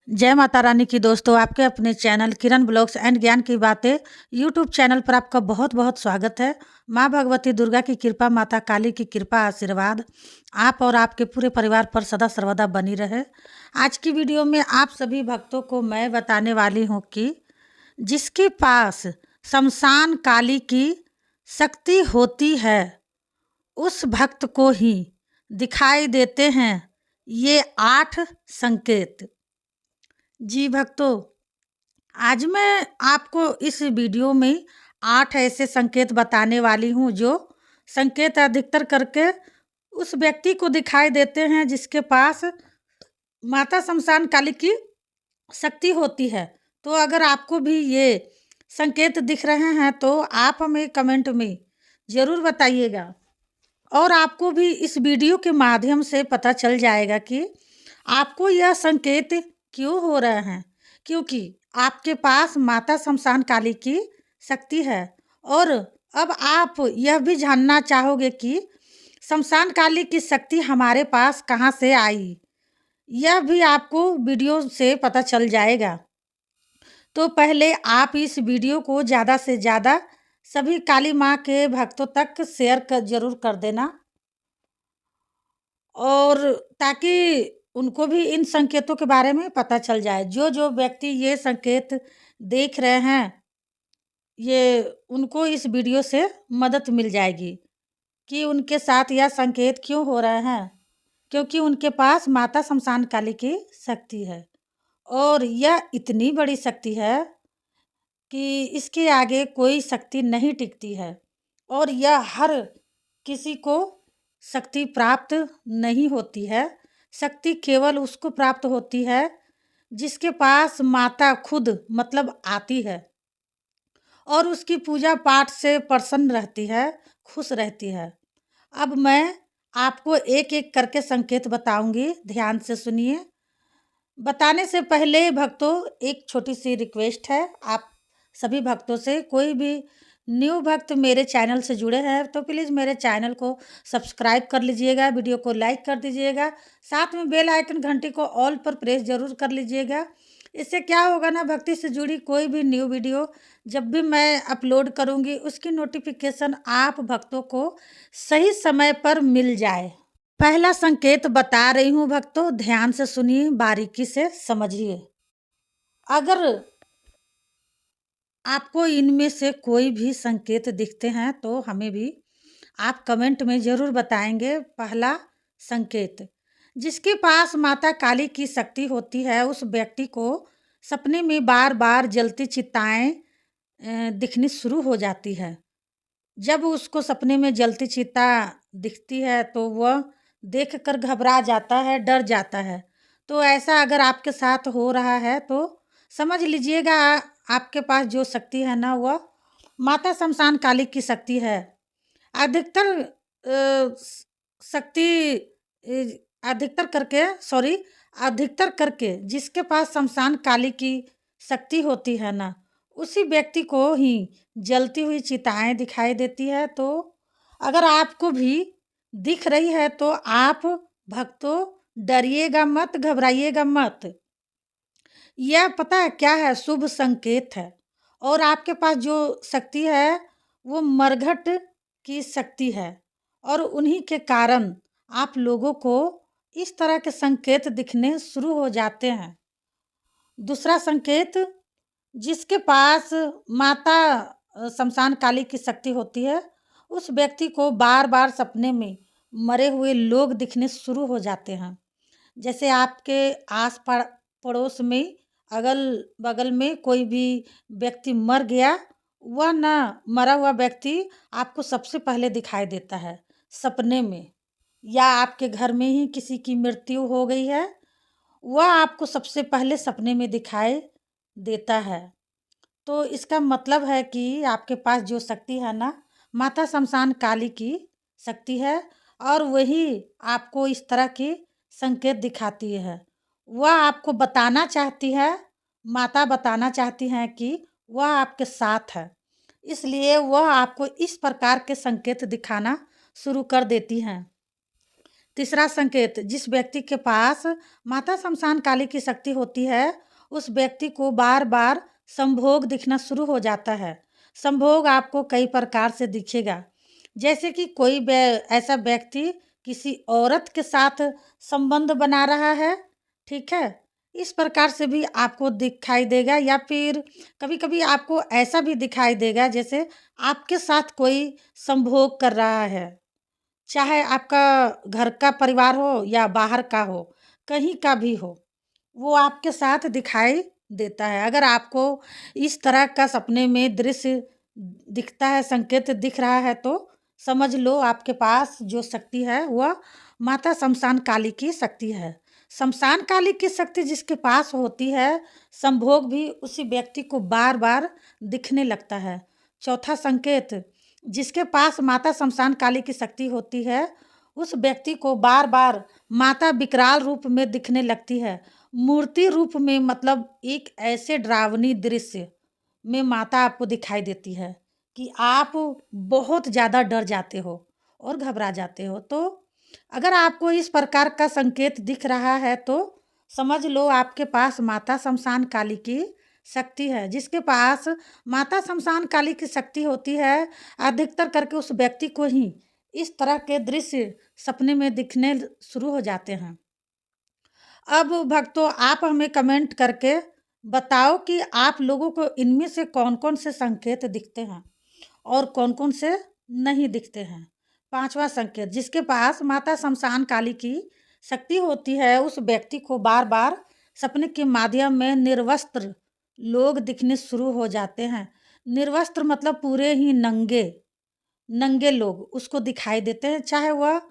जय माता रानी की दोस्तों, आपके अपने चैनल किरण ब्लॉग्स एंड ज्ञान की बातें यूट्यूब चैनल पर आपका बहुत बहुत स्वागत है। माँ भगवती दुर्गा की कृपा, माता काली की कृपा आशीर्वाद आप और आपके पूरे परिवार पर सदा सर्वदा बनी रहे। आज की वीडियो में आप सभी भक्तों को मैं बताने वाली हूँ कि जिसके पास शमशान काली की शक्ति होती है उस भक्त को ही दिखाई देते हैं ये 8 संकेत। जी भक्तों, आज मैं आपको इस वीडियो में 8 ऐसे संकेत बताने वाली हूँ जो संकेत अधिकतर करके उस व्यक्ति को दिखाई देते हैं जिसके पास माता शमशान काली की शक्ति होती है। तो अगर आपको भी ये संकेत दिख रहे हैं तो आप हमें कमेंट में ज़रूर बताइएगा और आपको भी इस वीडियो के माध्यम से पता चल जाएगा कि आपको यह संकेत क्यों हो रहे हैं, क्योंकि आपके पास माता शमशान काली की शक्ति है। और अब आप यह भी जानना चाहोगे कि शमशान काली की शक्ति हमारे पास कहाँ से आई, यह भी आपको वीडियो से पता चल जाएगा। तो पहले आप इस वीडियो को ज़्यादा से ज़्यादा सभी काली माँ के भक्तों तक शेयर ज़रूर कर देना, और ताकि उनको भी इन संकेतों के बारे में पता चल जाए। जो जो व्यक्ति ये संकेत देख रहे हैं, ये उनको इस वीडियो से मदद मिल जाएगी कि उनके साथ यह संकेत क्यों हो रहे हैं, क्योंकि उनके पास माता शमशान काली की शक्ति है। और यह इतनी बड़ी शक्ति है कि इसके आगे कोई शक्ति नहीं टिकती है, और यह हर किसी को शक्ति प्राप्त नहीं होती है। शक्ति केवल उसको प्राप्त होती है जिसके पास माता खुद मतलब आती है और उसकी पूजा पाठ से प्रसन्न रहती है, खुश रहती है। अब मैं आपको एक एक करके संकेत बताऊंगी, ध्यान से सुनिए। बताने से पहले भक्तों एक छोटी सी रिक्वेस्ट है आप सभी भक्तों से। कोई भी न्यू भक्त मेरे चैनल से जुड़े हैं तो प्लीज़ मेरे चैनल को सब्सक्राइब कर लीजिएगा, वीडियो को लाइक कर दीजिएगा, साथ में बेल आइकन घंटी को ऑल पर प्रेस ज़रूर कर लीजिएगा। इससे क्या होगा ना, भक्ति से जुड़ी कोई भी न्यू वीडियो जब भी मैं अपलोड करूँगी उसकी नोटिफिकेशन आप भक्तों को सही समय पर मिल जाए। पहला संकेत बता रही हूँ भक्तों, ध्यान से सुनिए, बारीकी से समझिए। अगर आपको इनमें से कोई भी संकेत दिखते हैं तो हमें भी आप कमेंट में ज़रूर बताएंगे। पहला संकेत, जिसके पास माता काली की शक्ति होती है उस व्यक्ति को सपने में बार बार जलती चिताएं दिखनी शुरू हो जाती है। जब उसको सपने में जलती चिता दिखती है तो वह देखकर घबरा जाता है, डर जाता है। तो ऐसा अगर आपके साथ हो रहा है तो समझ लीजिएगा आपके पास जो शक्ति है ना वह माता शमशान काली की शक्ति है। अधिकतर शक्ति अधिकतर करके अधिकतर करके जिसके पास शमशान काली की शक्ति होती है ना, उसी व्यक्ति को ही जलती हुई चिताएं दिखाई देती है। तो अगर आपको भी दिख रही है तो आप भक्तों डरिएगा मत, घबराइएगा मत। यह पता है क्या है, शुभ संकेत है। और आपके पास जो शक्ति है वो मरघट की शक्ति है, और उन्हीं के कारण आप लोगों को इस तरह के संकेत दिखने शुरू हो जाते हैं। दूसरा संकेत, जिसके पास माता शमशान काली की शक्ति होती है उस व्यक्ति को बार बार सपने में मरे हुए लोग दिखने शुरू हो जाते हैं। जैसे आपके आस पड़ोस में अगल बगल में कोई भी व्यक्ति मर गया, वह ना मरा हुआ व्यक्ति आपको सबसे पहले दिखाई देता है सपने में। या आपके घर में ही किसी की मृत्यु हो गई है, वह आपको सबसे पहले सपने में दिखाई देता है। तो इसका मतलब है कि आपके पास जो शक्ति है ना, माता शमशान काली की शक्ति है, और वही आपको इस तरह की संकेत दिखाती है। वह आपको बताना चाहती है, माता बताना चाहती हैं कि वह आपके साथ है, इसलिए वह आपको इस प्रकार के संकेत दिखाना शुरू कर देती हैं। तीसरा संकेत, जिस व्यक्ति के पास माता शमशान काली की शक्ति होती है उस व्यक्ति को बार बार संभोग दिखना शुरू हो जाता है। संभोग आपको कई प्रकार से दिखेगा, जैसे कि कोई ऐसा व्यक्ति किसी औरत के साथ संबंध बना रहा है, ठीक है, इस प्रकार से भी आपको दिखाई देगा। या फिर कभी कभी आपको ऐसा भी दिखाई देगा जैसे आपके साथ कोई संभोग कर रहा है, चाहे आपका घर का परिवार हो या बाहर का हो, कहीं का भी हो, वो आपके साथ दिखाई देता है। अगर आपको इस तरह का सपने में दृश्य दिखता है, संकेत दिख रहा है, तो समझ लो आपके पास जो शक्ति है वह माता शमशान काली की शक्ति है। शमशान काली की शक्ति जिसके पास होती है, संभोग भी उसी व्यक्ति को बार बार दिखने लगता है। चौथा संकेत, जिसके पास माता शमशान काली की शक्ति होती है उस व्यक्ति को बार बार माता विकराल रूप में दिखने लगती है। मूर्ति रूप में, मतलब एक ऐसे डरावनी दृश्य में माता आपको दिखाई देती है कि आप बहुत ज़्यादा डर जाते हो और घबरा जाते हो। तो अगर आपको इस प्रकार का संकेत दिख रहा है तो समझ लो आपके पास माता शमशान काली की शक्ति है। जिसके पास माता शमशान काली की शक्ति होती है, अधिकतर करके उस व्यक्ति को ही इस तरह के दृश्य सपने में दिखने शुरू हो जाते हैं। अब भक्तों, आप हमें कमेंट करके बताओ कि आप लोगों को इनमें से कौन कौन से संकेत दिखते हैं और कौन कौन से नहीं दिखते हैं। पांचवा संकेत, जिसके पास माता शमशान काली की शक्ति होती है उस व्यक्ति को बार बार सपने के माध्यम में निर्वस्त्र लोग दिखने शुरू हो जाते हैं। निर्वस्त्र मतलब पूरे ही नंगे नंगे लोग उसको दिखाई देते हैं, चाहे वह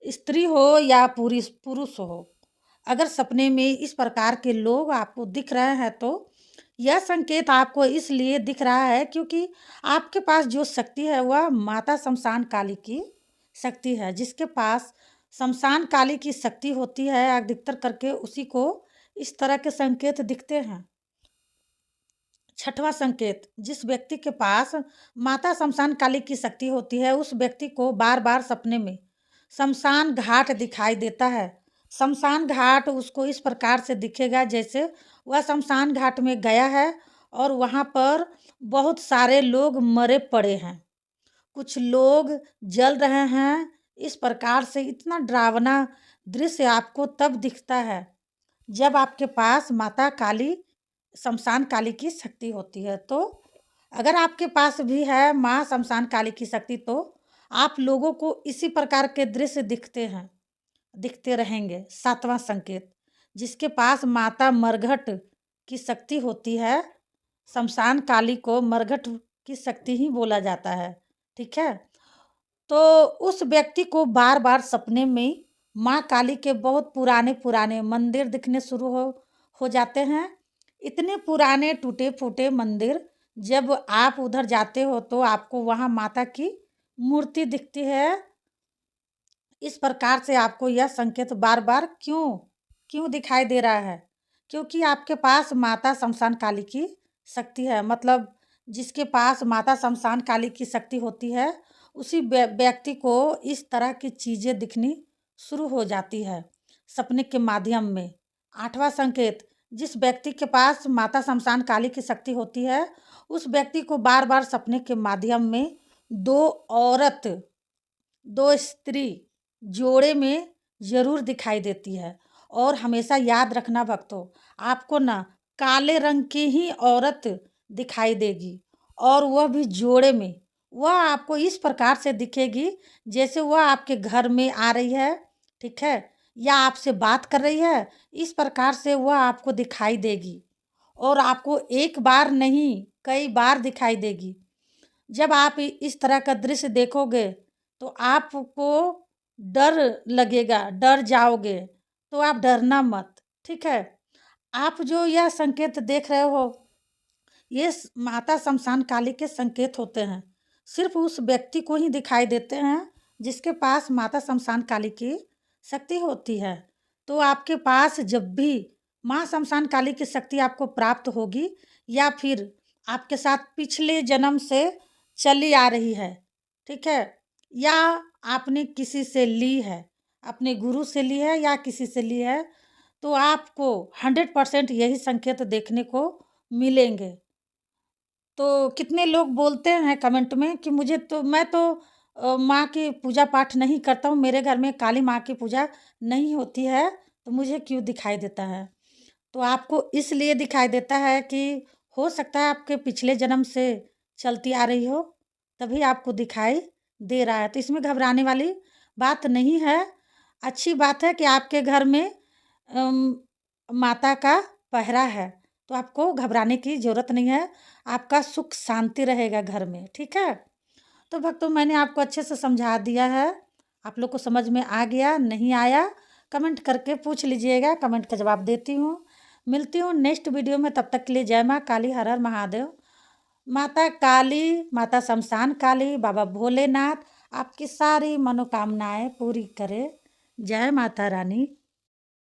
स्त्री हो या पुरुष हो। अगर सपने में इस प्रकार के लोग आपको दिख रहे हैं तो यह संकेत आपको इसलिए दिख रहा है क्योंकि आपके पास जो शक्ति है वह माता शमशान काली की शक्ति है। जिसके पास शमशान काली की शक्ति होती है, अधिकतर करके उसी को इस तरह के संकेत दिखते हैं। छठवां संकेत, जिस व्यक्ति के पास माता शमशान काली की शक्ति होती है उस व्यक्ति को बार बार सपने में शमशान घाट दिखाई देता है। शमशान घाट उसको इस प्रकार से दिखेगा जैसे वह शमशान घाट में गया है और वहाँ पर बहुत सारे लोग मरे पड़े हैं, कुछ लोग जल रहे हैं। इस प्रकार से इतना डरावना दृश्य आपको तब दिखता है जब आपके पास माता काली शमशान काली की शक्ति होती है। तो अगर आपके पास भी है माँ शमशान काली की शक्ति तो आप लोगों को इसी प्रकार के दृश्य दिखते रहेंगे। सातवां संकेत, जिसके पास माता मरघट की शक्ति होती है, शमशान काली को मरघट की शक्ति ही बोला जाता है, ठीक है, तो उस व्यक्ति को बार बार सपने में माँ काली के बहुत पुराने पुराने मंदिर दिखने शुरू हो जाते हैं। इतने पुराने टूटे फूटे मंदिर, जब आप उधर जाते हो तो आपको वहाँ माता की मूर्ति दिखती है। इस प्रकार से आपको यह संकेत बार बार क्यों दिखाई दे रहा है, क्योंकि आपके पास माता शमशान काली की शक्ति है। मतलब जिसके पास माता शमशान काली की शक्ति होती है उसी व्यक्ति को इस तरह की चीज़ें दिखनी शुरू हो जाती है सपने के माध्यम में। आठवां संकेत, जिस व्यक्ति के पास माता शमशान काली की शक्ति होती है उस व्यक्ति को बार बार सपने के माध्यम में दो स्त्री जोड़े में जरूर दिखाई देती है। और हमेशा याद रखना भक्तों, आपको ना काले रंग की ही औरत दिखाई देगी और वह भी जोड़े में। वह आपको इस प्रकार से दिखेगी जैसे वह आपके घर में आ रही है, ठीक है, या आपसे बात कर रही है। इस प्रकार से वह आपको दिखाई देगी और आपको एक बार नहीं कई बार दिखाई देगी। जब आप इस तरह का दृश्य देखोगे तो आपको डर लगेगा, डर जाओगे, तो आप डरना मत, ठीक है। आप जो यह संकेत देख रहे हो ये माता शमशान काली के संकेत होते हैं, सिर्फ उस व्यक्ति को ही दिखाई देते हैं जिसके पास माता शमशान काली की शक्ति होती है। तो आपके पास जब भी माँ शमशान काली की शक्ति आपको प्राप्त होगी या फिर आपके साथ पिछले जन्म से चली आ रही है, ठीक है, या आपने किसी से ली है, अपने गुरु से ली है या किसी से ली है, तो आपको 100% यही संकेत देखने को मिलेंगे। तो कितने लोग बोलते हैं कमेंट में कि मैं तो माँ की पूजा पाठ नहीं करता हूँ, मेरे घर में काली माँ की पूजा नहीं होती है, तो मुझे क्यों दिखाई देता है? तो आपको इसलिए दिखाई देता है कि हो सकता है आपके पिछले जन्म से चलती आ रही हो, तभी आपको दिखाई दे रहा है। तो इसमें घबराने वाली बात नहीं है। अच्छी बात है कि आपके घर में अम, माता का पहरा है, तो आपको घबराने की ज़रूरत नहीं है। आपका सुख शांति रहेगा घर में, ठीक है? तो भक्तों, मैंने आपको अच्छे से समझा दिया है। आप लोग को समझ में आ गया, नहीं आया? कमेंट करके पूछ लीजिएगा, कमेंट का जवाब देती हूँ। मिलती हूँ नेक्स्ट वीडियो में, तब तक के लिए जय माँ काली, हर हर महादेव। माता काली, माता शमशान काली, बाबा भोलेनाथ आपकी सारी मनोकामनाएं पूरी करे। जय माता रानी।